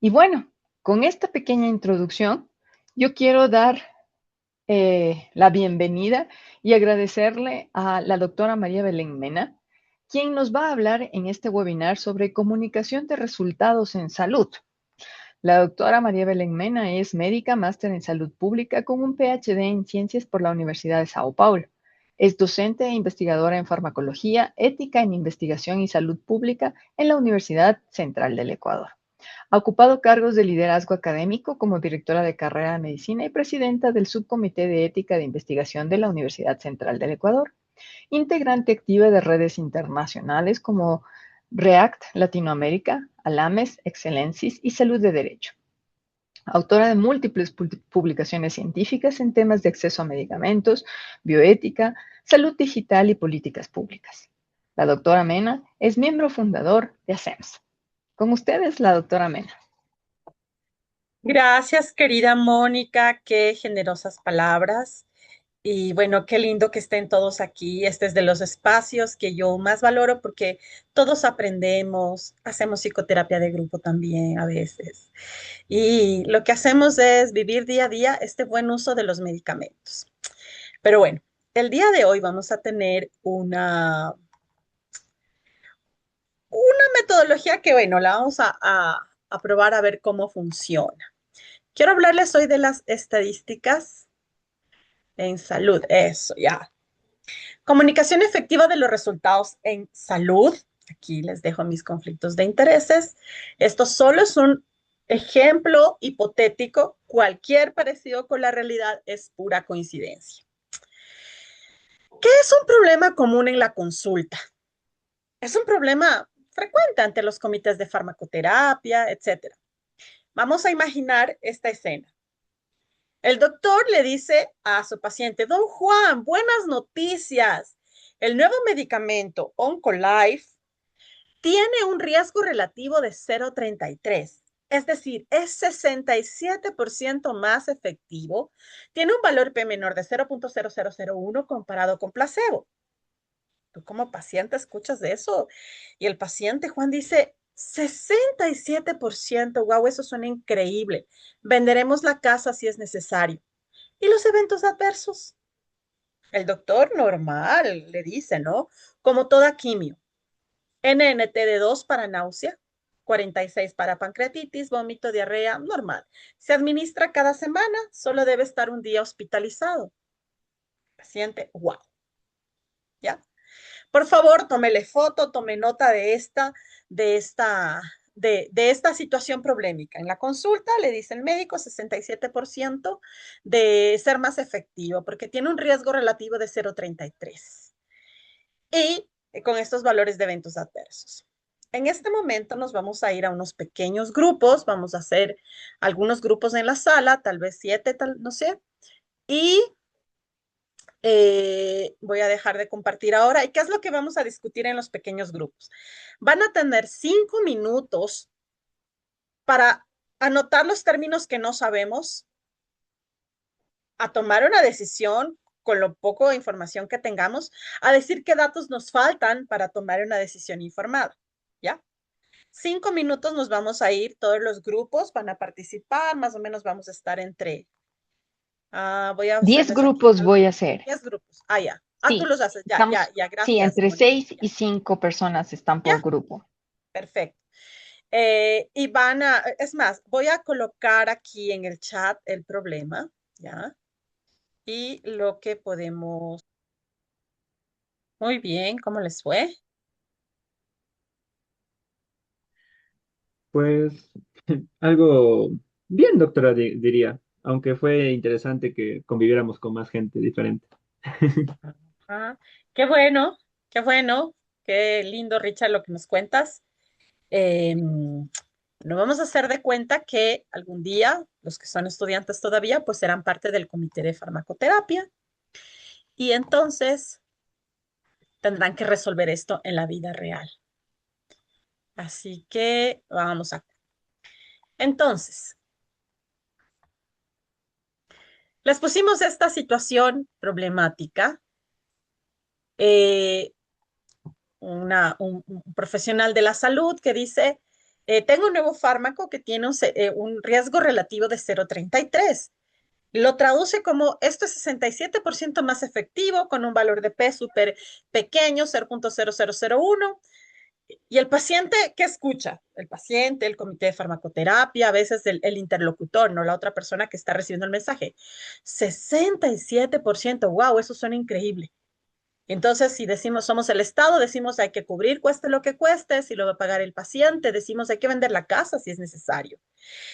Y bueno, con esta pequeña introducción, yo quiero dar la bienvenida y agradecerle a la doctora María Belén Mena, quien nos va a hablar en este webinar sobre comunicación de resultados en salud. La doctora María Belén Mena es médica, máster en salud pública con un PhD en ciencias por la Universidad de Sao Paulo. Es docente e investigadora en farmacología, ética en investigación y salud pública en la Universidad Central del Ecuador. Ha ocupado cargos de liderazgo académico como directora de carrera de medicina y presidenta del Subcomité de Ética de Investigación de la Universidad Central del Ecuador. Integrante activa de redes internacionales como REACT Latinoamérica, ALAMES, Excellencies y Salud de Derecho. Autora de múltiples publicaciones científicas en temas de acceso a medicamentos, bioética, salud digital y políticas públicas. La doctora Mena es miembro fundador de ASEMS. Con ustedes, la doctora Mena. Gracias, querida Mónica, qué generosas palabras. Y bueno, qué lindo que estén todos aquí. Este es de los espacios que yo más valoro porque todos aprendemos, hacemos psicoterapia de grupo también a veces. Y lo que hacemos es vivir día a día este buen uso de los medicamentos. Pero bueno, el día de hoy vamos a tener una metodología que, bueno, la vamos a probar a ver cómo funciona. Quiero hablarles hoy de las estadísticas en salud. Eso, ya. Comunicación efectiva de los resultados en salud. Aquí les dejo mis conflictos de intereses. Esto solo es un ejemplo hipotético. Cualquier parecido con la realidad es pura coincidencia. ¿Qué es un problema común en la consulta? Es un problema frecuente ante los comités de farmacoterapia, etcétera. Vamos a imaginar esta escena. El doctor le dice a su paciente, don Juan, buenas noticias. El nuevo medicamento Oncolife tiene un riesgo relativo de 0,33. Es decir, es 67% más efectivo. Tiene un valor P menor de 0,0001 comparado con placebo. Tú como paciente escuchas de eso y el paciente Juan dice, 67%, wow, eso suena increíble. Venderemos la casa si es necesario. ¿Y los eventos adversos? El doctor normal le dice, ¿no? Como toda quimio. NNT de 2 para náusea, 46 para pancreatitis, vómito, diarrea, normal. Se administra cada semana, solo debe estar un día hospitalizado. Paciente, wow, ¿ya? Por favor, tómele foto, tome nota de esta, de esta situación problemática. En la consulta le dice el médico 67% de ser más efectivo porque tiene un riesgo relativo de 0,33 y con estos valores de eventos adversos. En este momento nos vamos a ir a unos pequeños grupos, vamos a hacer algunos grupos en la sala, tal vez 7, tal, no sé, y voy a dejar de compartir ahora. ¿Y qué es lo que vamos a discutir en los pequeños grupos? Van a tener 5 minutos para anotar los términos que no sabemos, a tomar una decisión con lo poco de información que tengamos, a decir qué datos nos faltan para tomar una decisión informada. ¿Ya? 5 minutos nos vamos a ir, todos los grupos van a participar, más o menos vamos a estar entre, voy a 10 hacerles aquí grupos voy a algo, hacer. 10 grupos. Ya. Tú Sí, los haces, estamos, sí, gracias, entre Mónica. 6 y 5 personas están Ya, por grupo. perfecto. Y es más, voy a colocar aquí en el chat el problema, ¿ya? Y lo que podemos. Muy bien, ¿cómo les fue? Pues algo bien, doctora, diría, aunque fue interesante que conviviéramos con más gente diferente. Ah, qué bueno, qué bueno, qué lindo, Richard, lo que nos cuentas. No vamos a hacer de cuenta que algún día los que son estudiantes todavía, pues serán parte del comité de farmacoterapia y entonces tendrán que resolver esto en la vida real. Así que vamos a. Entonces, les pusimos esta situación problemática. eh, un profesional de la salud que dice, tengo un nuevo fármaco que tiene un riesgo relativo de 0,33. Lo traduce como esto es 67% más efectivo con un valor de P súper pequeño, 0,0001. Y el paciente, ¿qué escucha? El paciente, el comité de farmacoterapia, a veces el interlocutor, no la otra persona que está recibiendo el mensaje. 67%, wow, eso suena increíble. Entonces, si decimos somos el Estado, decimos hay que cubrir, cueste lo que cueste, si lo va a pagar el paciente, decimos hay que vender la casa si es necesario.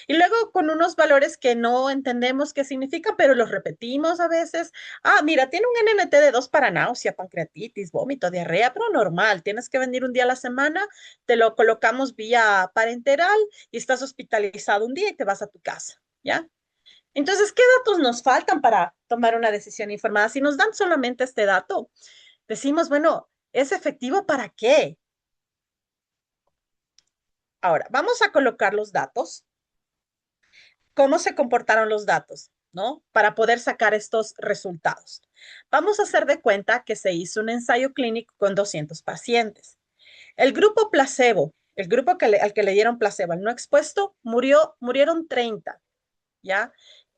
Y luego con unos valores que no entendemos qué significan, pero los repetimos a veces. Ah, mira, tiene un NNT de 2 para náusea, pancreatitis, vómito, diarrea, pero normal. Tienes que venir un día a la semana, te lo colocamos vía parenteral y estás hospitalizado un día y te vas a tu casa, ¿ya? Entonces, ¿qué datos nos faltan para tomar una decisión informada? Si nos dan solamente este dato, decimos, bueno, ¿es efectivo para qué? Ahora, vamos a colocar los datos. ¿Cómo se comportaron los datos? ¿No? Para poder sacar estos resultados. Vamos a hacer de cuenta que se hizo un ensayo clínico con 200 pacientes. El grupo placebo, el grupo al que le dieron placebo, al no expuesto, murieron 30, ¿ya?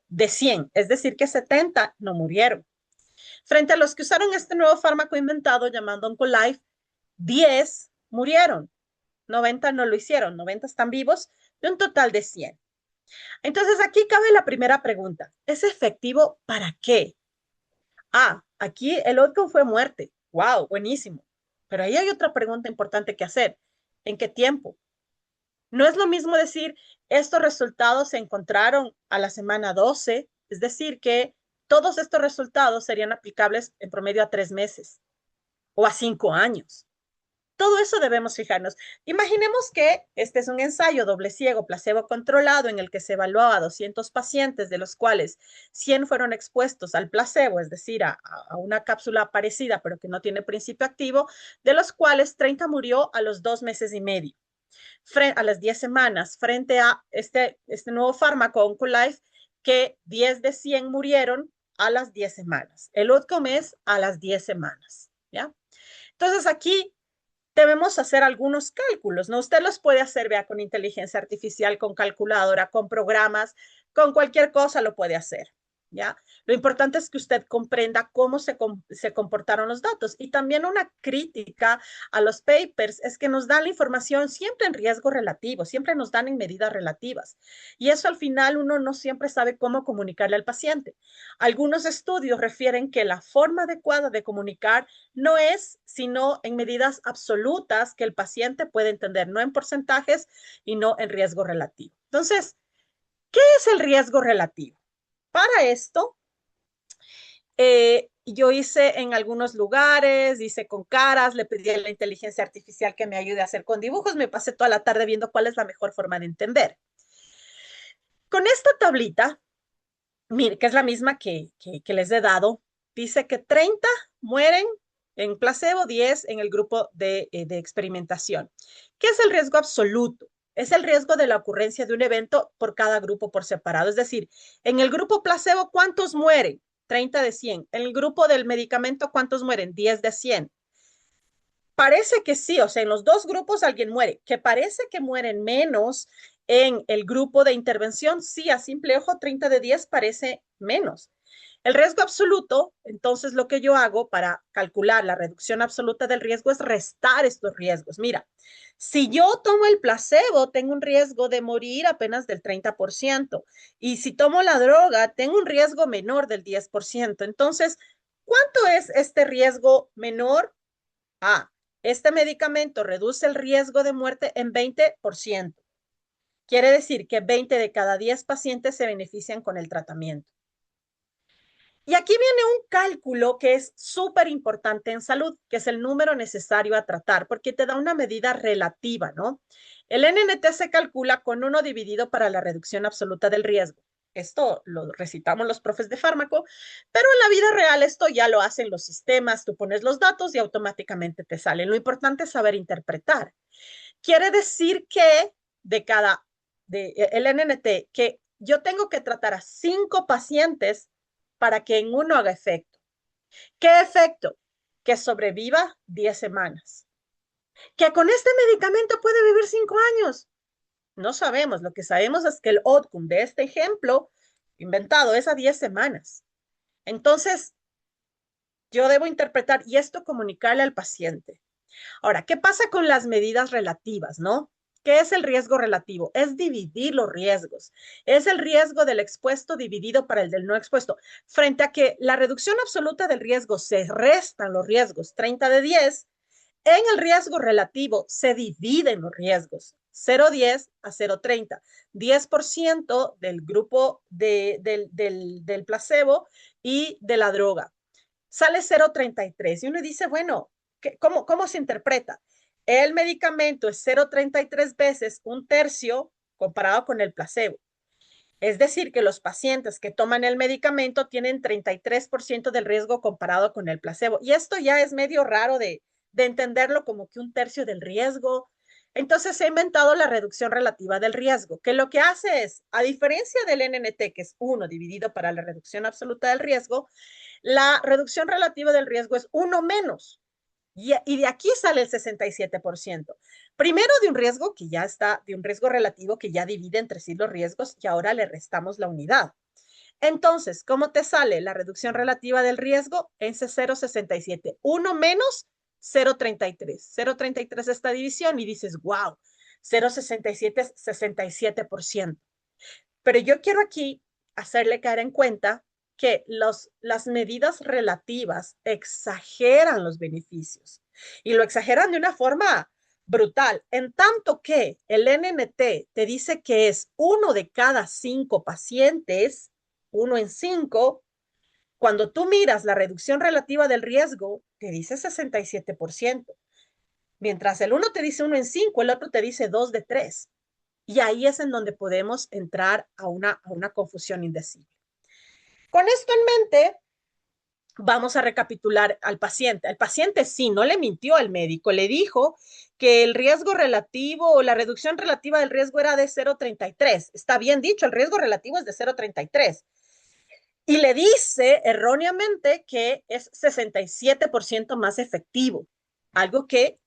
De 100, es decir, que 70 no murieron. Frente a los que usaron este nuevo fármaco inventado llamado Oncolife, 10 murieron, 90 no lo hicieron, 90 están vivos, de un total de 100. Entonces aquí cabe la primera pregunta. ¿Es efectivo para qué? Ah, aquí el outcome fue muerte. Wow, buenísimo. Pero ahí hay otra pregunta importante que hacer. ¿En qué tiempo? No es lo mismo decir, estos resultados se encontraron a la semana 12, es decir, que todos estos resultados serían aplicables en promedio a 3 meses o a 5 años. Todo eso debemos fijarnos. Imaginemos que este es un ensayo doble ciego, placebo controlado, en el que se evaluaba a 200 pacientes, de los cuales 100 fueron expuestos al placebo, es decir, a una cápsula parecida, pero que no tiene principio activo, de los cuales 30 murió a los 2 meses y medio, a las 10 semanas, frente a este nuevo fármaco Oncolife, que 10 de 100 murieron a las 10 semanas. El outcome es a las 10 semanas, ¿ya? Entonces aquí debemos hacer algunos cálculos, ¿no? Usted los puede hacer, vea, con inteligencia artificial, con calculadora, con programas, con cualquier cosa lo puede hacer, ¿ya? Lo importante es que usted comprenda cómo se comportaron los datos. Y también una crítica a los papers es que nos dan la información siempre en riesgo relativo, siempre nos dan en medidas relativas. Y eso al final uno no siempre sabe cómo comunicarle al paciente. Algunos estudios refieren que la forma adecuada de comunicar no es sino en medidas absolutas que el paciente puede entender, no en porcentajes y no en riesgo relativo. Entonces, ¿qué es el riesgo relativo? Para esto, yo hice en algunos lugares, hice con caras, le pedí a la inteligencia artificial que me ayude a hacer con dibujos, me pasé toda la tarde viendo cuál es la mejor forma de entender. Con esta tablita, mire, que es la misma que les he dado, dice que 30 mueren en placebo, 10 en el grupo de experimentación. ¿Qué es el riesgo absoluto? Es el riesgo de la ocurrencia de un evento por cada grupo por separado. Es decir, en el grupo placebo, ¿cuántos mueren? 30 de 100. En el grupo del medicamento, ¿cuántos mueren? 10 de 100. Parece que sí, o sea, en los dos grupos alguien muere, que parece que mueren menos en el grupo de intervención, sí, a simple ojo, 30 de 10 parece menos. El riesgo absoluto, entonces lo que yo hago para calcular la reducción absoluta del riesgo es restar estos riesgos. Mira, si yo tomo el placebo, tengo un riesgo de morir apenas del 30%. Y si tomo la droga, tengo un riesgo menor del 10%. Entonces, ¿cuánto es este riesgo menor? Ah, este medicamento reduce el riesgo de muerte en 20%. Quiere decir que 20 de cada 10 pacientes se benefician con el tratamiento. Y aquí viene un cálculo que es súper importante en salud, que es el número necesario a tratar, porque te da una medida relativa, ¿no? El NNT se calcula con 1 dividido para la reducción absoluta del riesgo. Esto lo recitamos los profes de fármaco, pero en la vida real esto ya lo hacen los sistemas, tú pones los datos y automáticamente te salen. Lo importante es saber interpretar. Quiere decir que el NNT, que yo tengo que tratar a 5 pacientes para que en uno haga efecto. ¿Qué efecto? Que sobreviva 10 semanas. Que con este medicamento puede vivir 5 años. No sabemos. Lo que sabemos es que el outcome de este ejemplo inventado es a 10 semanas. Entonces, yo debo interpretar y esto comunicarle al paciente. Ahora, ¿qué pasa con las medidas relativas, no? ¿Qué es el riesgo relativo? Es dividir los riesgos. Es el riesgo del expuesto dividido para el del no expuesto. Frente a que la reducción absoluta del riesgo se restan los riesgos 30 de 10, en el riesgo relativo se dividen los riesgos 0,10 a 0,30. 10% del grupo del placebo y de la droga. Sale 0,33 y uno dice, bueno, ¿cómo se interpreta? El medicamento es 0,33 veces un tercio comparado con el placebo. Es decir, que los pacientes que toman el medicamento tienen 33% del riesgo comparado con el placebo. Y esto ya es medio raro de entenderlo como que un tercio del riesgo. Entonces se ha inventado la reducción relativa del riesgo, que lo que hace es, a diferencia del NNT, que es 1 dividido para la reducción absoluta del riesgo, la reducción relativa del riesgo es 1 menos. Y de aquí sale el 67%. Primero de un riesgo que ya está, de un riesgo relativo que ya divide entre sí los riesgos y ahora le restamos la unidad. Entonces, ¿cómo te sale la reducción relativa del riesgo? En 0,67. 1 menos 0,33. 0,33 esta división y dices, wow, 0,67 es 67%. Pero yo quiero aquí hacerle caer en cuenta que las medidas relativas exageran los beneficios y lo exageran de una forma brutal, en tanto que el NNT te dice que es 1 de cada 5 pacientes, 1 en 5. Cuando tú miras la reducción relativa del riesgo, te dice 67%. Mientras el uno te dice 1 en 5, el otro te dice 2 de 3. Y ahí es en donde podemos entrar a una confusión indecible. Con esto en mente, vamos a recapitular al paciente. Al paciente sí, no le mintió al médico, le dijo que el riesgo relativo o la reducción relativa del riesgo era de 0,33. Está bien dicho, el riesgo relativo es de 0,33. Y le dice erróneamente que es 67% más efectivo, algo que,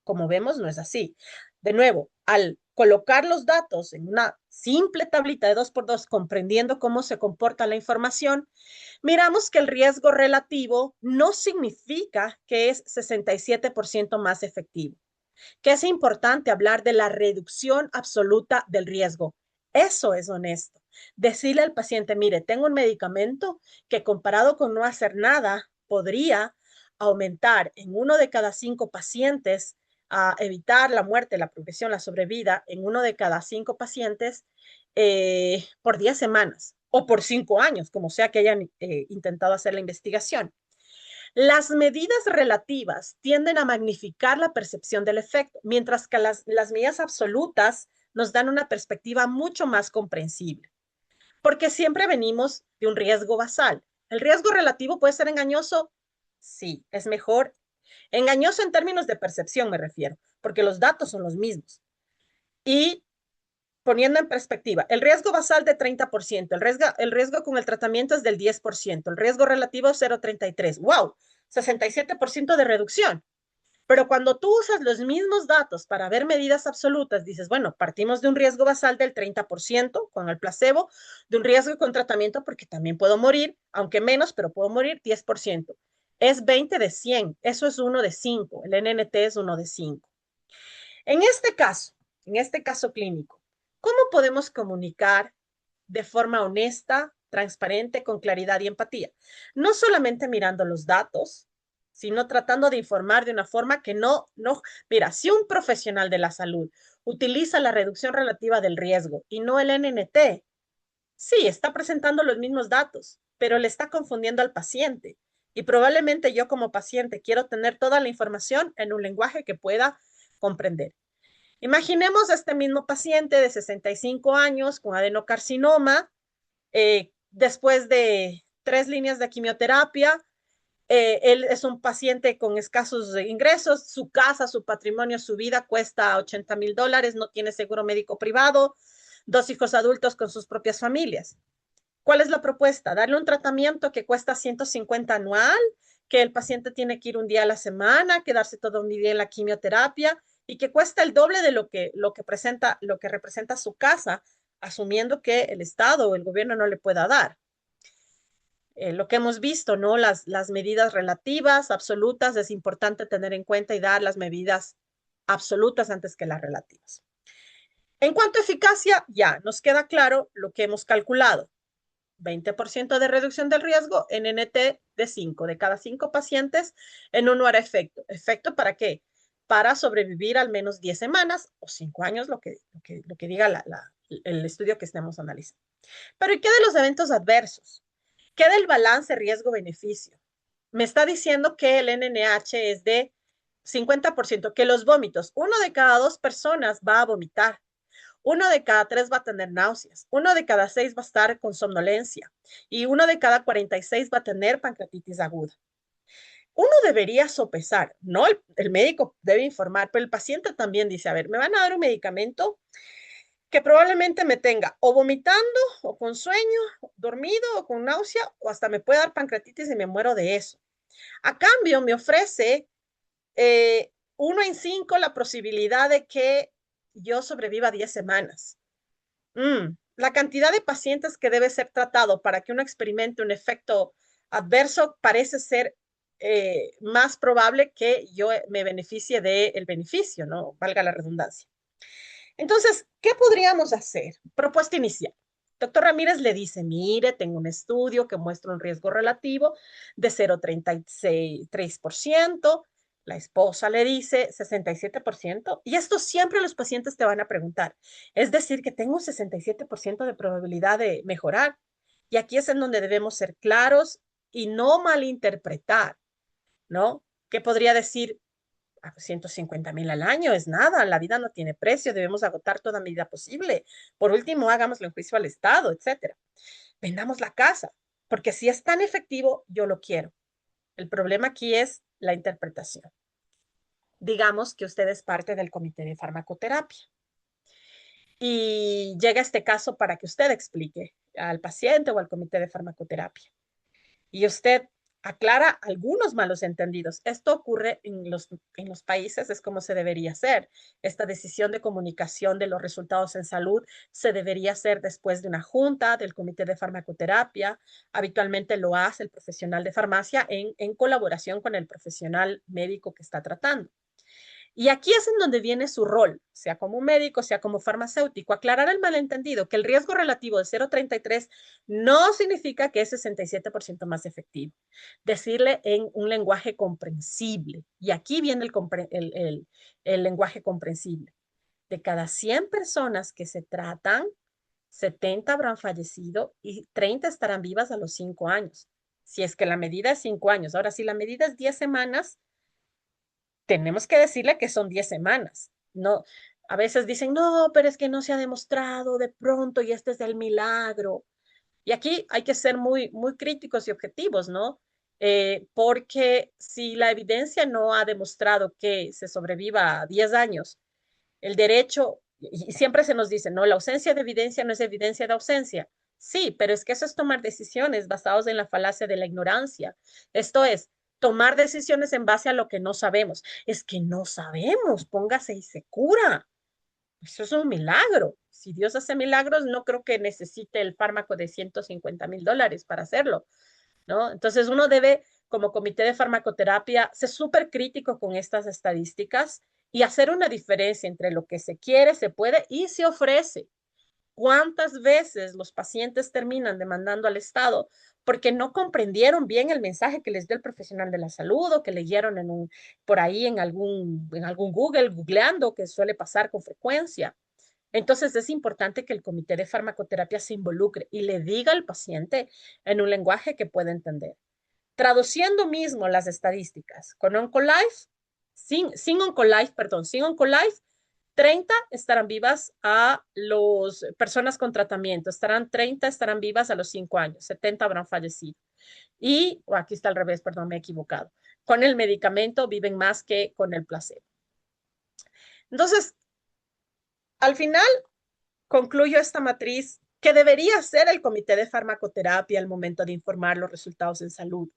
como vemos, no es así. De nuevo, al colocar los datos en una simple tablita de 2x2, comprendiendo cómo se comporta la información, miramos que el riesgo relativo no significa que es 67% más efectivo, que es importante hablar de la reducción absoluta del riesgo. Eso es honesto. Decirle al paciente, mire, tengo un medicamento que comparado con no hacer nada, podría aumentar en 1 de cada 5 pacientes a evitar la muerte, la progresión, la sobrevida en 1 de cada 5 pacientes por 10 semanas o por 5 años, como sea que hayan intentado hacer la investigación. Las medidas relativas tienden a magnificar la percepción del efecto, mientras que las medidas absolutas nos dan una perspectiva mucho más comprensible, porque siempre venimos de un riesgo basal. ¿El riesgo relativo puede ser engañoso? Sí, es mejor. Engañoso en términos de percepción me refiero, porque los datos son los mismos. Y poniendo en perspectiva, el riesgo basal de 30%, el riesgo con el tratamiento es del 10%, el riesgo relativo 0,33. ¡Wow! 67% de reducción. Pero cuando tú usas los mismos datos para ver medidas absolutas, dices, bueno, partimos de un riesgo basal del 30% con el placebo, de un riesgo con tratamiento, porque también puedo morir, aunque menos, pero puedo morir 10%. Es 20 de 100, eso es 1 de 5, el NNT es 1 de 5. En este caso clínico, ¿cómo podemos comunicar de forma honesta, transparente, con claridad y empatía? No solamente mirando los datos, sino tratando de informar de una forma que mira, si un profesional de la salud utiliza la reducción relativa del riesgo y no el NNT, sí, está presentando los mismos datos, pero le está confundiendo al paciente. Y probablemente yo como paciente quiero tener toda la información en un lenguaje que pueda comprender. Imaginemos a este mismo paciente de 65 años con adenocarcinoma, después de 3 líneas de quimioterapia. Él es un paciente con escasos ingresos, su casa, su patrimonio, su vida cuesta $80,000, no tiene seguro médico privado, 2 hijos adultos con sus propias familias. ¿Cuál es la propuesta? Darle un tratamiento que cuesta 150 anual, que el paciente tiene que ir un día a la semana, quedarse todo un día en la quimioterapia y que cuesta el doble de lo que representa su casa, asumiendo que el Estado o el gobierno no le pueda dar. Lo que hemos visto, ¿no? Las medidas relativas, absolutas, es importante tener en cuenta y dar las medidas absolutas antes que las relativas. En cuanto a eficacia, ya nos queda claro lo que hemos calculado. 20% de reducción del riesgo en NT de 5. De cada 5 pacientes, en uno hará efecto. ¿Efecto para qué? Para sobrevivir al menos 10 semanas o 5 años, lo que diga el estudio que estemos analizando. Pero ¿y qué de los eventos adversos? ¿Qué del balance riesgo-beneficio? Me está diciendo que el NNH es de 50%, que los vómitos, 1 de cada 2 personas va a vomitar. 1 de cada 3 va a tener náuseas, 1 de cada 6 va a estar con somnolencia y 1 de cada 46 va a tener pancreatitis aguda. Uno debería sopesar, ¿no? El médico debe informar, pero el paciente también dice, a ver, me van a dar un medicamento que probablemente me tenga o vomitando, o con sueño, dormido, o con náusea, o hasta me puede dar pancreatitis y me muero de eso. A cambio, me ofrece 1 en 5 la posibilidad de que yo sobreviva 10 semanas. La cantidad de pacientes que debe ser tratado para que uno experimente un efecto adverso parece ser más probable que yo me beneficie del beneficio, ¿no? Valga la redundancia. Entonces, ¿qué podríamos hacer? Propuesta inicial. Doctor Ramírez le dice, mire, tengo un estudio que muestra un riesgo relativo de 0,33%. La esposa le dice 67%. Y esto siempre los pacientes te van a preguntar. Es decir, que tengo un 67% de probabilidad de mejorar. Y aquí es en donde debemos ser claros y no malinterpretar, ¿no? ¿Qué podría decir? 150,000 al año es nada, la vida no tiene precio, debemos agotar toda medida posible. Por último, hagámoslo en juicio al Estado, etcétera. Vendamos la casa, porque si es tan efectivo, yo lo quiero. El problema aquí es la interpretación. Digamos que usted es parte del comité de farmacoterapia y llega este caso para que usted explique al paciente o al comité de farmacoterapia. Y usted aclara algunos malos entendidos. Esto ocurre en los países, es como se debería hacer. Esta decisión de comunicación de los resultados en salud se debería hacer después de una junta del comité de farmacoterapia. Habitualmente lo hace el profesional de farmacia en colaboración con el profesional médico que está tratando. Y aquí es en donde viene su rol, sea como médico, sea como farmacéutico, aclarar el malentendido, que el riesgo relativo de 0,33 no significa que es 67% más efectivo. Decirle en un lenguaje comprensible. Y aquí viene el lenguaje comprensible. De cada 100 personas que se tratan, 70 habrán fallecido y 30 estarán vivas a los 5 años. Si es que la medida es 5 años. Ahora, si la medida es 10 semanas, tenemos que decirle que son 10 semanas. No, a veces dicen, no, pero es que no se ha demostrado de pronto y este es el milagro. Y aquí hay que ser muy, muy críticos y objetivos, ¿no? Porque si la evidencia no ha demostrado que se sobreviva a 10 años, el derecho, y siempre se nos dice, no, la ausencia de evidencia no es evidencia de ausencia. Sí, pero es que eso es tomar decisiones basadas en la falacia de la ignorancia. Esto es, tomar decisiones en base a lo que no sabemos. Es que no sabemos, póngase y se cura. Eso es un milagro. Si Dios hace milagros, no creo que necesite el fármaco de $150,000 para hacerlo, ¿no? Entonces uno debe, como comité de farmacoterapia, ser súper crítico con estas estadísticas y hacer una diferencia entre lo que se quiere, se puede y se ofrece. ¿Cuántas veces los pacientes terminan demandando al Estado porque no comprendieron bien el mensaje que les dio el profesional de la salud o que leyeron por ahí en algún Google, googleando, que suele pasar con frecuencia? Entonces es importante que el comité de farmacoterapia se involucre y le diga al paciente en un lenguaje que pueda entender. Traduciendo mismo las estadísticas, con Oncolife, sin Oncolife, perdón, sin Oncolife, 30 estarán vivas a las personas con tratamiento, 30 estarán vivas a los 5 años, 70 habrán fallecido. Y, aquí está al revés, perdón, me he equivocado. Con el medicamento viven más que con el placebo. Entonces, al final, concluyo esta matriz que debería ser el comité de farmacoterapia al momento de informar los resultados en salud.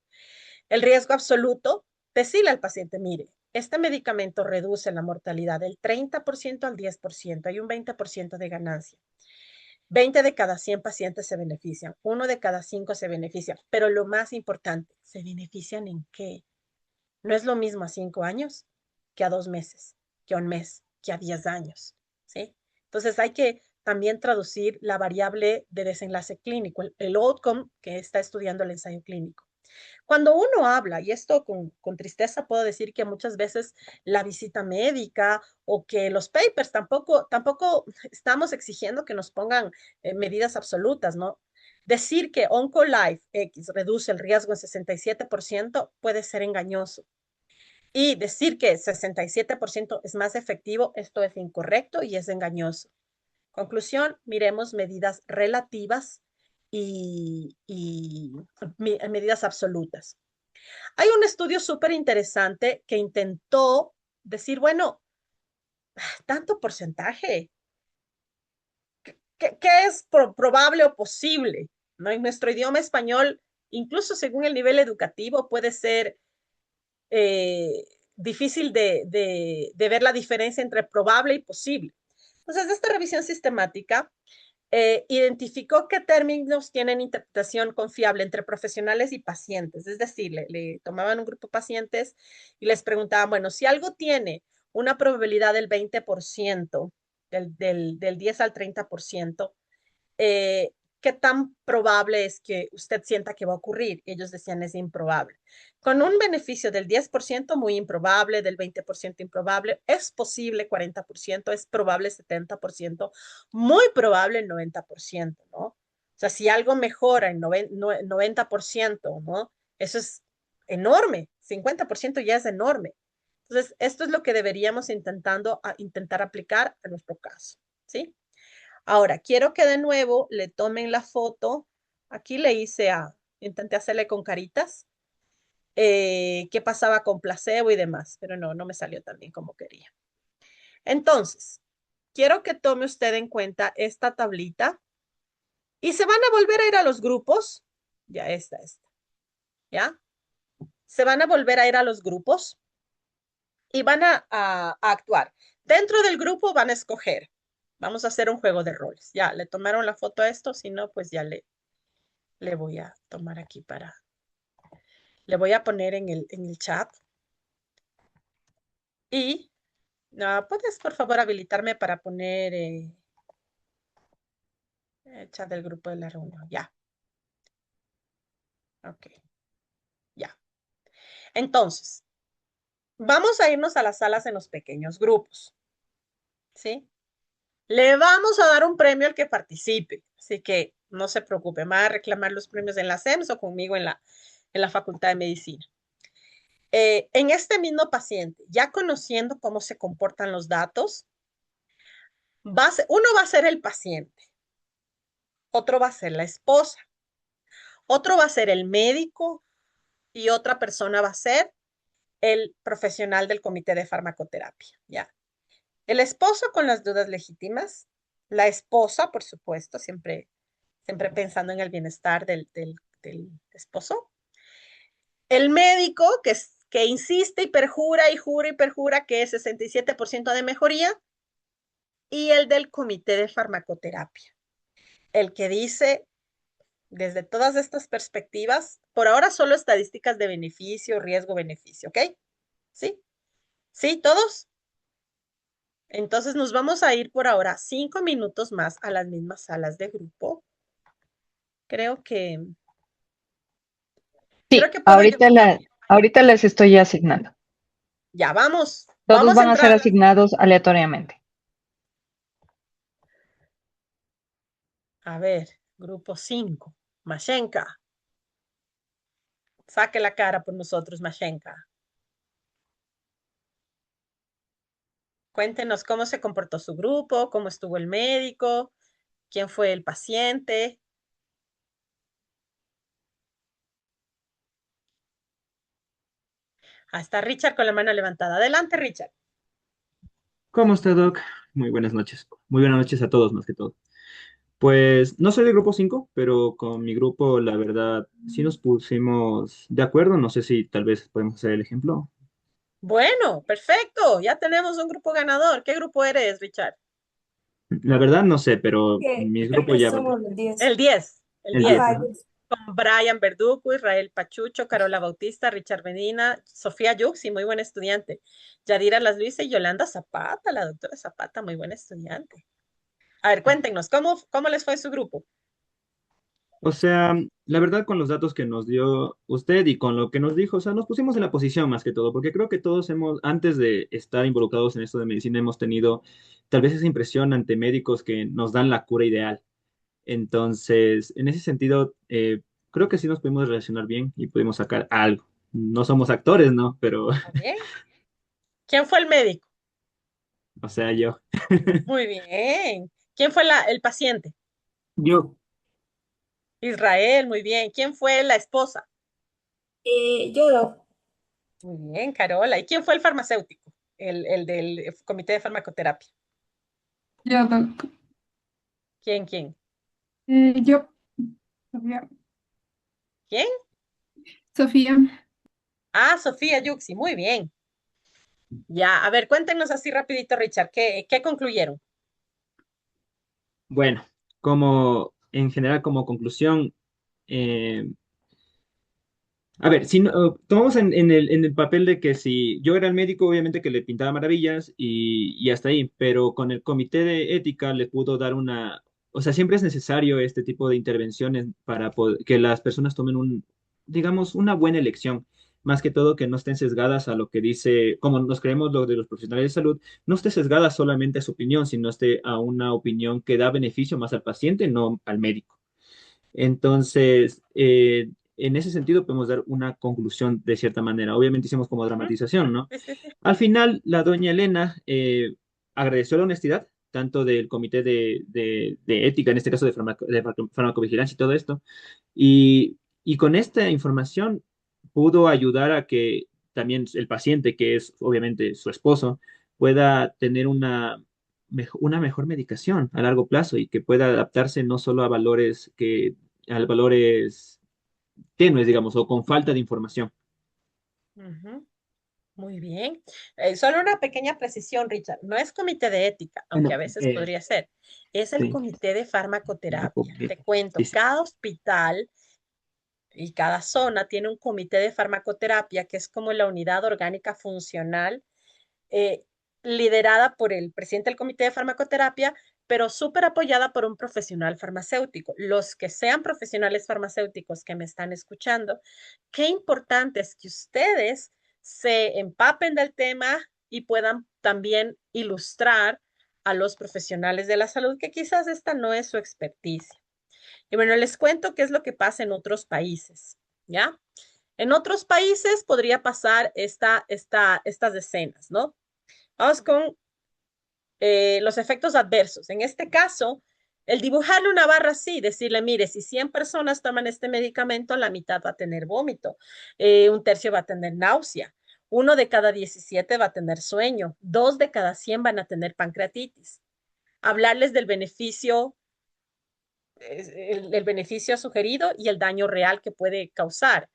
El riesgo absoluto, decirle al paciente, mire, este medicamento reduce la mortalidad del 30% al 10%. Hay un 20% de ganancia. 20 de cada 100 pacientes se benefician, 1 de cada 5 se beneficia, pero lo más importante, ¿se benefician en qué? No es lo mismo a 5 años que a 2 meses, que a un mes, que a 10 años, ¿sí? Entonces hay que también traducir la variable de desenlace clínico, el outcome que está estudiando el ensayo clínico. Cuando uno habla, y esto con tristeza puedo decir que muchas veces la visita médica o que los papers tampoco estamos exigiendo que nos pongan medidas absolutas, ¿no? Decir que OncoLife X reduce el riesgo en 67% puede ser engañoso. Y decir que 67% es más efectivo, esto es incorrecto y es engañoso. Conclusión, miremos medidas relativas y medidas absolutas. Hay un estudio súper interesante que intentó decir, bueno, tanto porcentaje, ¿qué es probable o posible? ¿No? En nuestro idioma español, incluso según el nivel educativo, puede ser eh, difícil de ver la diferencia entre probable y posible. Entonces, de esta revisión sistemática, identificó qué términos tienen interpretación confiable entre profesionales y pacientes. Es decir, le tomaban un grupo de pacientes y les preguntaban, bueno, si algo tiene una probabilidad del 20%, del 10 al 30%, ¿qué tan probable es que usted sienta que va a ocurrir? Ellos decían es improbable. Con un beneficio del 10%, muy improbable, del 20% improbable, es posible 40%, es probable 70%, muy probable el 90%, ¿no? O sea, si algo mejora en 90%, ¿no? Eso es enorme, 50% ya es enorme. Entonces, esto es lo que deberíamos intentar aplicar a nuestro caso, ¿sí? Ahora, quiero que de nuevo le tomen la foto. Aquí intenté hacerle con caritas, qué pasaba con placebo y demás, pero no me salió tan bien como quería. Entonces, quiero que tome usted en cuenta esta tablita y se van a volver a ir a los grupos. Ya esta, ¿ya? Se van a volver a ir a los grupos y van a actuar. Dentro del grupo van a escoger. Vamos a hacer un juego de roles. Ya, le tomaron la foto a esto, si no, pues ya le voy a tomar aquí le voy a poner en el chat. Y no, puedes por favor habilitarme para poner el chat del grupo de la reunión. Ya, ok, ya. Entonces, vamos a irnos a las salas en los pequeños grupos, ¿sí? Le vamos a dar un premio al que participe, así que no se preocupe, va a reclamar los premios en la SEMS o conmigo en la Facultad de Medicina. En este mismo paciente, ya conociendo cómo se comportan los datos, uno va a ser el paciente, otro va a ser la esposa, otro va a ser el médico y otra persona va a ser el profesional del comité de farmacoterapia, ¿ya? El esposo con las dudas legítimas, la esposa, por supuesto, siempre pensando en el bienestar del esposo, el médico que insiste y perjura y jura y perjura que es 67% de mejoría, y el del comité de farmacoterapia, el que dice desde todas estas perspectivas, por ahora solo estadísticas de beneficio, riesgo, beneficio, ¿ok? ¿Sí? ¿Sí? ¿Todos? Entonces nos vamos a ir por ahora 5 minutos más a las mismas salas de grupo. Creo que, creo Sí, que puedo ayudar. ahorita les estoy asignando. Ya, vamos. Todos Vamos a van a ser entrar a las... asignados aleatoriamente. A ver, grupo 5. Mashenka. Saque la cara por nosotros, Mashenka. Cuéntenos cómo se comportó su grupo, cómo estuvo el médico, quién fue el paciente. Está Richard con la mano levantada. Adelante, Richard. ¿Cómo está, Doc? Muy buenas noches. Muy buenas noches a todos, más que todo. Pues no soy del grupo 5, pero con mi grupo, la verdad, sí nos pusimos de acuerdo. No sé si tal vez podemos hacer el ejemplo. Bueno, perfecto. Ya tenemos un grupo ganador. ¿Qué grupo eres, Richard? La verdad no sé, pero mis Creo grupos que ya... somos el 10. El 10. El El 10, 10. Ajá, ajá. Con Brian Verdugo, Israel Pachucho, Carola Bautista, Richard Medina, Sofía Yuxi, muy buena estudiante. Yadira Las Luisa y Yolanda Zapata, la doctora Zapata, muy buena estudiante. A ver, cuéntenos, ¿cómo les fue su grupo? O sea, la verdad con los datos que nos dio usted y con lo que nos dijo, o sea, nos pusimos en la posición más que todo, porque creo que todos hemos, antes de estar involucrados en esto de medicina, hemos tenido tal vez esa impresión ante médicos que nos dan la cura ideal. Entonces, en ese sentido, creo que sí nos pudimos relacionar bien y pudimos sacar algo. No somos actores, ¿no? Pero, Muy bien. ¿Quién fue el médico? o sea, yo. Muy bien. ¿Quién fue el paciente? Yo. Israel, muy bien. ¿Quién fue la esposa? yo no. Muy bien, Carola. ¿Y quién fue el farmacéutico? El del comité de farmacoterapia. Yo, doc. ¿Quién? Yo, Sofía. ¿Quién? Sofía. Ah, Sofía Yuxi, muy bien. Ya, a ver, cuéntenos así rapidito, Richard, ¿qué concluyeron? Bueno, como en general, como conclusión, eh, a ver, si tomamos en el papel de que si yo era el médico, obviamente que le pintaba maravillas y hasta ahí, pero con el comité de ética le pudo dar una, o sea, siempre es necesario este tipo de intervenciones para que las personas tomen digamos, una buena elección, más que todo que no estén sesgadas a lo que dice, como nos creemos lo de los profesionales de salud, no esté sesgada solamente a su opinión, sino esté a una opinión que da beneficio más al paciente, no al médico. Entonces, en ese sentido podemos dar una conclusión de cierta manera. Obviamente hicimos como Ujú, dramatización, ¿no? sí, sí, sí. Al final, la doña Elena agradeció la honestidad, tanto del comité de ética, en este caso de, farmacovigilancia y todo esto, y con esta información pudo ayudar a que también el paciente, que es obviamente su esposo, pueda tener una mejor medicación a largo plazo y que pueda adaptarse no solo a valores tenues, digamos, o con falta de información. Ujú, muy bien. Solo una pequeña precisión, Richard. No es comité de ética, aunque a Bueno, veces podría ser. Es el sí, comité de farmacoterapia. Te sí, cuento, sí. cada hospital y cada zona tiene un comité de farmacoterapia que es como la unidad orgánica funcional eh, liderada por el presidente del comité de farmacoterapia, pero súper apoyada por un profesional farmacéutico. Los que sean profesionales farmacéuticos que me están escuchando, qué importante es que ustedes se empapen del tema y puedan también ilustrar a los profesionales de la salud, que quizás esta no es su experticia. Y bueno, les cuento qué es lo que pasa en otros países, ¿ya? En otros países podría pasar estas escenas, ¿no? Vamos con los efectos adversos. En este caso, el dibujarle una barra así, decirle, mire, si 100 personas toman este medicamento, la mitad va a tener vómito, un tercio va a tener náusea, uno de cada 17 va a tener sueño, dos de cada 100 van a tener pancreatitis. Hablarles del beneficio, el beneficio sugerido y el daño real que puede causar.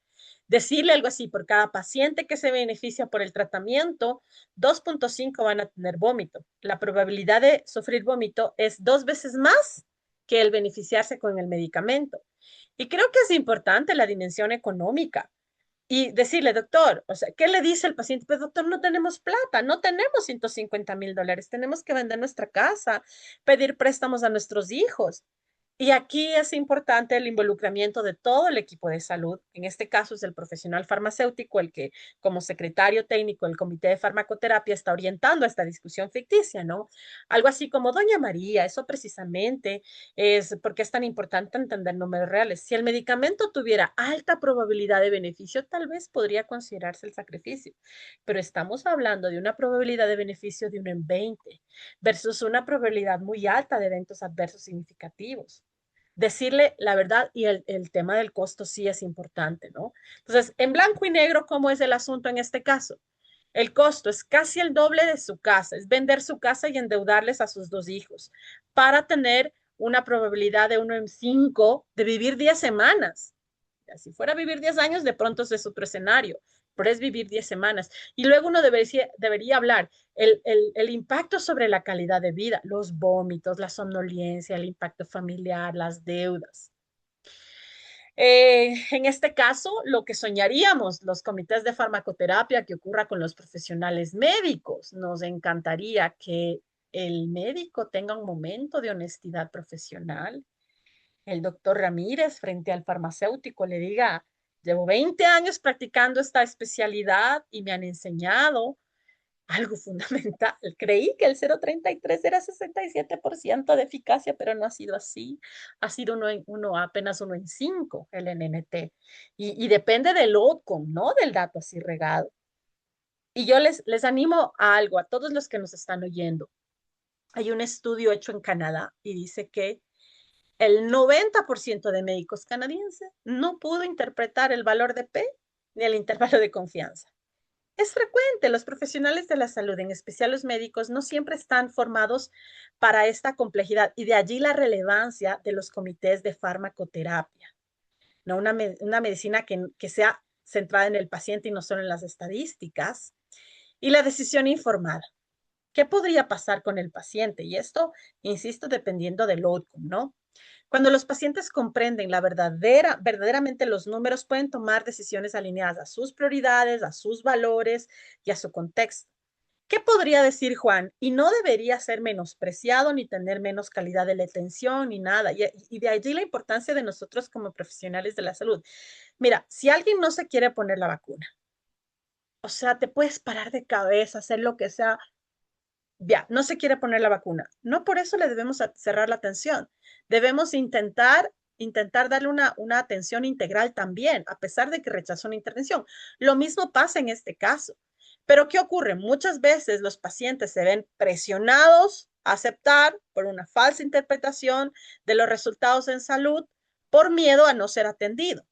Decirle algo así, por cada paciente que se beneficia por el tratamiento, 2.5 van a tener vómito. La probabilidad de sufrir vómito es 2 veces más que el beneficiarse con el medicamento. Y creo que es importante la dimensión económica. Y decirle, doctor, o sea, ¿qué le dice el paciente? Pues, doctor, no tenemos plata, no tenemos $150,000, tenemos que vender nuestra casa, pedir préstamos a nuestros hijos. Y aquí es importante el involucramiento de todo el equipo de salud. En este caso es el profesional farmacéutico el que, como secretario técnico del Comité de Farmacoterapia, está orientando esta discusión ficticia, ¿no? Algo así como, Doña María, eso precisamente es porque es tan importante entender números reales. Si el medicamento tuviera alta probabilidad de beneficio, tal vez podría considerarse el sacrificio, pero estamos hablando de una probabilidad de beneficio de 1 en 20 versus una probabilidad muy alta de eventos adversos significativos. Decirle la verdad y el tema del costo sí es importante, ¿no? Entonces, en blanco y negro, ¿cómo es el asunto en este caso? El costo es casi el doble de su casa, es vender su casa y endeudarles a sus dos hijos para tener una probabilidad de 1 en 5 de vivir 10 semanas. Si fuera a vivir 10 años, de pronto ese es otro escenario, pero es vivir 10 semanas. Y luego uno debería hablar el impacto sobre la calidad de vida, los vómitos, la somnolencia, el impacto familiar, las deudas. En este caso, lo que soñaríamos, los comités de farmacoterapia que ocurra con los profesionales médicos. Nos encantaría que el médico tenga un momento de honestidad profesional. El doctor Ramírez frente al farmacéutico le diga, llevo 20 años practicando esta especialidad y me han enseñado algo fundamental. Creí que el 0,33 era 67% de eficacia, pero no ha sido así. Ha sido apenas 1 en 5 el NNT. Y depende del outcome, ¿no? Del dato así regado. Y yo les animo a algo, a todos los que nos están oyendo. Hay un estudio hecho en Canadá y dice que el 90% de médicos canadienses no pudo interpretar el valor de P ni el intervalo de confianza. Es frecuente, los profesionales de la salud, en especial los médicos, no siempre están formados para esta complejidad y de allí la relevancia de los comités de farmacoterapia, ¿no? Una medicina que sea centrada en el paciente y no solo en las estadísticas. Y la decisión informada. ¿Qué podría pasar con el paciente? Y esto, insisto, dependiendo del outcome, ¿no? Cuando los pacientes comprenden verdaderamente los números, pueden tomar decisiones alineadas a sus prioridades, a sus valores y a su contexto. ¿Qué podría decir Juan? Y no debería ser menospreciado ni tener menos calidad de la atención ni nada. Y de allí la importancia de nosotros como profesionales de la salud. Mira, si alguien no se quiere poner la vacuna, o sea, te puedes parar de cabeza, hacer lo que sea, ya, no se quiere poner la vacuna. No por eso le debemos cerrar la atención. Debemos intentar darle una atención integral también, a pesar de que rechazó una intervención. Lo mismo pasa en este caso. Pero ¿qué ocurre? Muchas veces los pacientes se ven presionados a aceptar por una falsa interpretación de los resultados en salud por miedo a no ser atendido.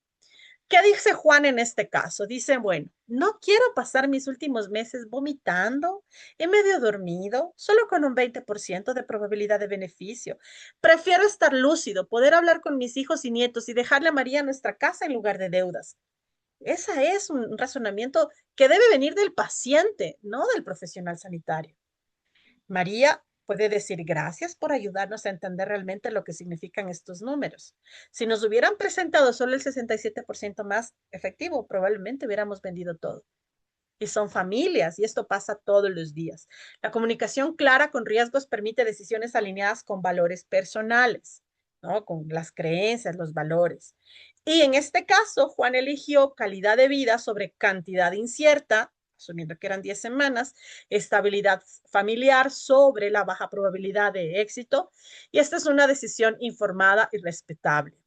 ¿Qué dice Juan en este caso? Dice, bueno, no quiero pasar mis últimos meses vomitando y medio dormido, solo con un 20% de probabilidad de beneficio. Prefiero estar lúcido, poder hablar con mis hijos y nietos y dejarle a María en nuestra casa en lugar de deudas. Ese es un razonamiento que debe venir del paciente, no del profesional sanitario. María puede decir gracias por ayudarnos a entender realmente lo que significan estos números. Si nos hubieran presentado solo el 67% más efectivo, probablemente hubiéramos vendido todo. Y son familias, y esto pasa todos los días. La comunicación clara con riesgos permite decisiones alineadas con valores personales, ¿no? Con las creencias, los valores. Y en este caso, Juan eligió calidad de vida sobre cantidad incierta, asumiendo que eran 10 semanas, estabilidad familiar sobre la baja probabilidad de éxito. Y esta es una decisión informada y respetable.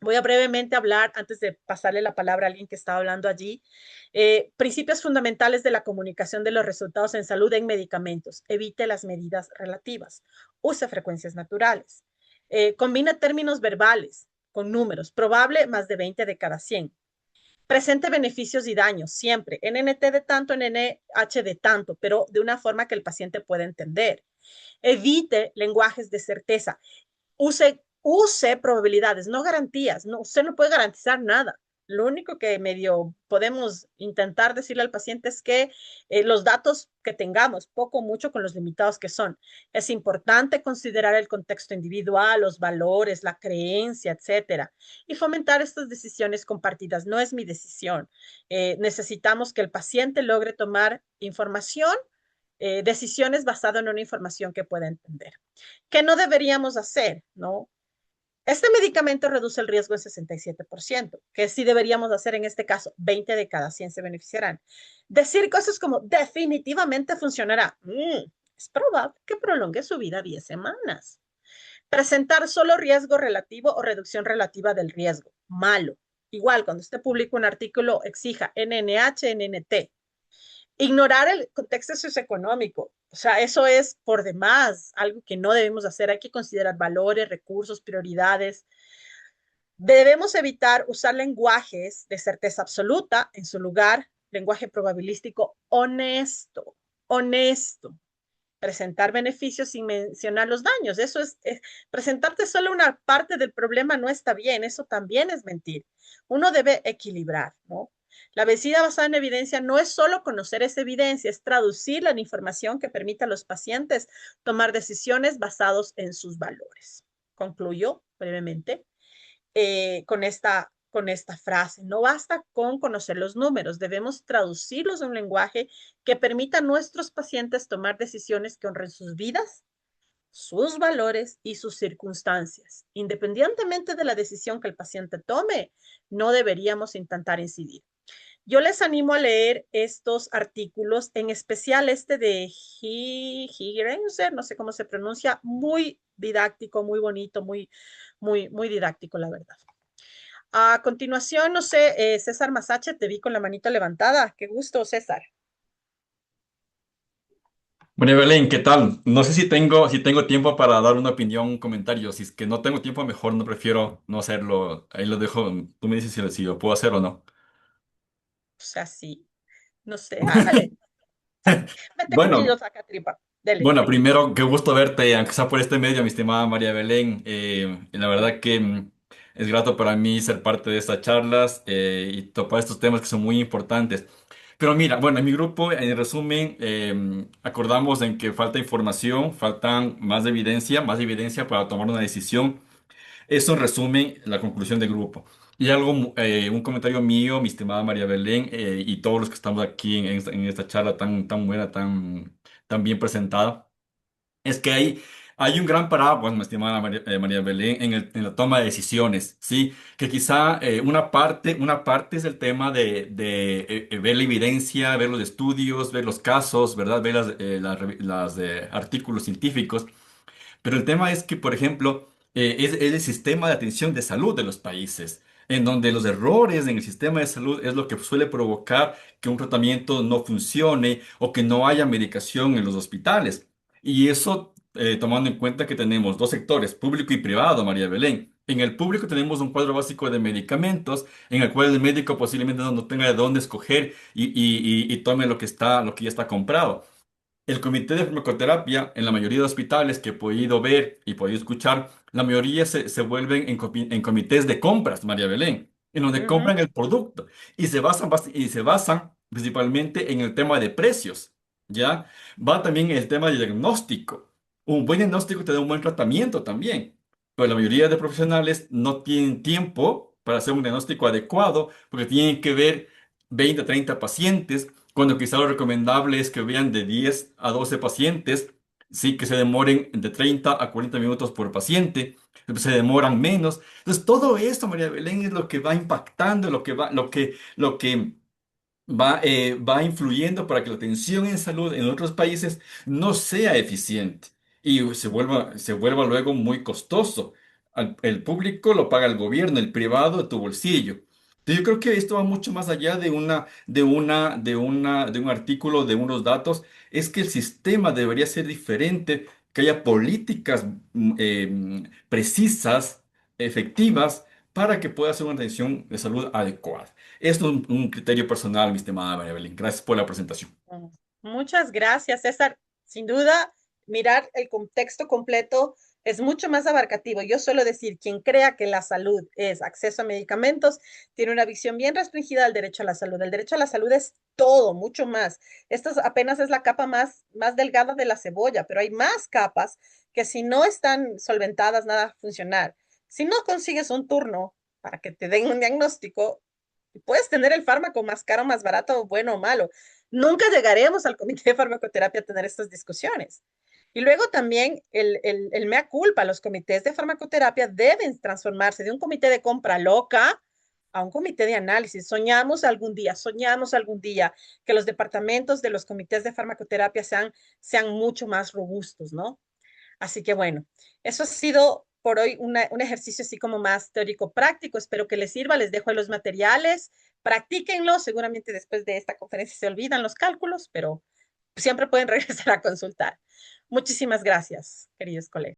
Voy a brevemente hablar, antes de pasarle la palabra a alguien que estaba hablando allí, principios fundamentales de la comunicación de los resultados en salud en medicamentos. Evite las medidas relativas. Use frecuencias naturales. Combina términos verbales con números. Probable más de 20 de cada 100. Presente beneficios y daños, siempre. NNT de tanto, NNH de tanto, pero de una forma que el paciente pueda entender. Evite lenguajes de certeza. Use probabilidades, no garantías. No, usted no puede garantizar nada. Lo único que medio podemos intentar decirle al paciente es que los datos que tengamos, poco o mucho con los limitados que son, es importante considerar el contexto individual, los valores, la creencia, etcétera, y fomentar estas decisiones compartidas. No es mi decisión. Necesitamos que el paciente logre tomar información, decisiones basadas en una información que pueda entender. ¿Qué no deberíamos hacer? ¿No? Este medicamento reduce el riesgo en 67%, que sí deberíamos hacer en este caso, 20 de cada 100 se beneficiarán. Decir cosas como definitivamente funcionará. Es probable que prolongue su vida 10 semanas. Presentar solo riesgo relativo o reducción relativa del riesgo. Malo. Igual, cuando usted publica un artículo, exija NNH, NNT. Ignorar el contexto socioeconómico. O sea, eso es por demás algo que no debemos hacer. Hay que considerar valores, recursos, prioridades. Debemos evitar usar lenguajes de certeza absoluta. En su lugar, lenguaje probabilístico honesto. Honesto. Presentar beneficios sin mencionar los daños. Eso es presentarte solo una parte del problema no está bien. Eso también es mentir. Uno debe equilibrar, ¿no? La medicina basada en evidencia no es solo conocer esa evidencia, es traducirla en información que permita a los pacientes tomar decisiones basadas en sus valores. Concluyo brevemente con esta frase. No basta con conocer los números, debemos traducirlos en un lenguaje que permita a nuestros pacientes tomar decisiones que honren sus vidas, sus valores y sus circunstancias. Independientemente de la decisión que el paciente tome, no deberíamos intentar incidir. Yo les animo a leer estos artículos, en especial este de Hirenser, no sé cómo se pronuncia, muy didáctico, muy bonito, muy didáctico, la verdad. A continuación, no sé, César Masache, te vi con la manito levantada. Qué gusto, César. Bueno, Belén, ¿qué tal? No sé si tengo tiempo para dar una opinión, un comentario. Si es que no tengo tiempo, mejor no prefiero no hacerlo. Ahí lo dejo. Tú me dices si lo puedo hacer o no. O sea, sí, no sé, hágale. Vete cuchillo, Bueno, saca tripa. Dele. bueno, primero, qué gusto verte, aunque sea por este medio, mi estimada María Belén. Y la verdad que es grato para mí ser parte de estas charlas y topar estos temas que son muy importantes. Pero mira, bueno, en mi grupo, en resumen, acordamos en que falta información, faltan más evidencia para tomar una decisión. Eso en resumen la conclusión del grupo. Y un comentario mío, mi estimada María Belén, y todos los que estamos aquí en esta charla tan buena, tan bien presentada, es que hay un gran paraguas, mi estimada María Belén, en la toma de decisiones, ¿sí? Que quizá una parte es el tema de ver la evidencia, ver los estudios, ver los casos, ¿verdad? Ver las artículos científicos. Pero el tema es que, por ejemplo, es el sistema de atención de salud de los países, en donde los errores en el sistema de salud es lo que suele provocar que un tratamiento no funcione o que no haya medicación en los hospitales. Y eso, tomando en cuenta que tenemos dos sectores, público y privado, María Belén. En el público tenemos un cuadro básico de medicamentos en el cual el médico posiblemente no tenga de dónde escoger y tome lo que ya está comprado. El comité de farmacoterapia, en la mayoría de hospitales que he podido ver y podido escuchar, la mayoría se vuelven en comités de compras, María Belén, en donde Ujú, compran el producto y se basan principalmente en el tema de precios, ¿ya? Va también el tema de diagnóstico. Un buen diagnóstico te da un buen tratamiento también, pero la mayoría de profesionales no tienen tiempo para hacer un diagnóstico adecuado porque tienen que ver 20, 30 pacientes cuando quizá lo recomendable es que vean de 10 a 12 pacientes, sí, que se demoren de 30 a 40 minutos por paciente, se demoran menos. Entonces, todo esto, María Belén, es lo que va impactando, lo que va influyendo para que la atención en salud en otros países no sea eficiente y se vuelva luego muy costoso. El público lo paga el gobierno, el privado de tu bolsillo. Entonces, yo creo que esto va mucho más allá de un artículo, de unos datos. Es que el sistema debería ser diferente, que haya políticas precisas, efectivas, para que pueda ser una atención de salud adecuada. Esto es un criterio personal, mi estimada María Belén. Gracias por la presentación. ujú. Muchas gracias, César. Sin duda, mirar el contexto completo es mucho más abarcativo. Yo suelo decir, quien crea que la salud es acceso a medicamentos, tiene una visión bien restringida del derecho a la salud. El derecho a la salud es todo, mucho más. Esto apenas es la capa más delgada de la cebolla, pero hay más capas que si no están solventadas, nada va a funcionar. Si no consigues un turno para que te den un diagnóstico, puedes tener el fármaco más caro, más barato, bueno o malo. Nunca llegaremos al comité de farmacoterapia a tener estas discusiones. Y luego también el mea culpa, los comités de farmacoterapia deben transformarse de un comité de compra loca a un comité de análisis. Soñamos algún día que los departamentos de los comités de farmacoterapia sean mucho más robustos, ¿no? Así que bueno, eso ha sido por hoy un ejercicio así como más teórico práctico. Espero que les sirva. Les dejo los materiales. Practíquenlo. Seguramente después de esta conferencia se olvidan los cálculos, pero siempre pueden regresar a consultar. Muchísimas gracias, queridos colegas.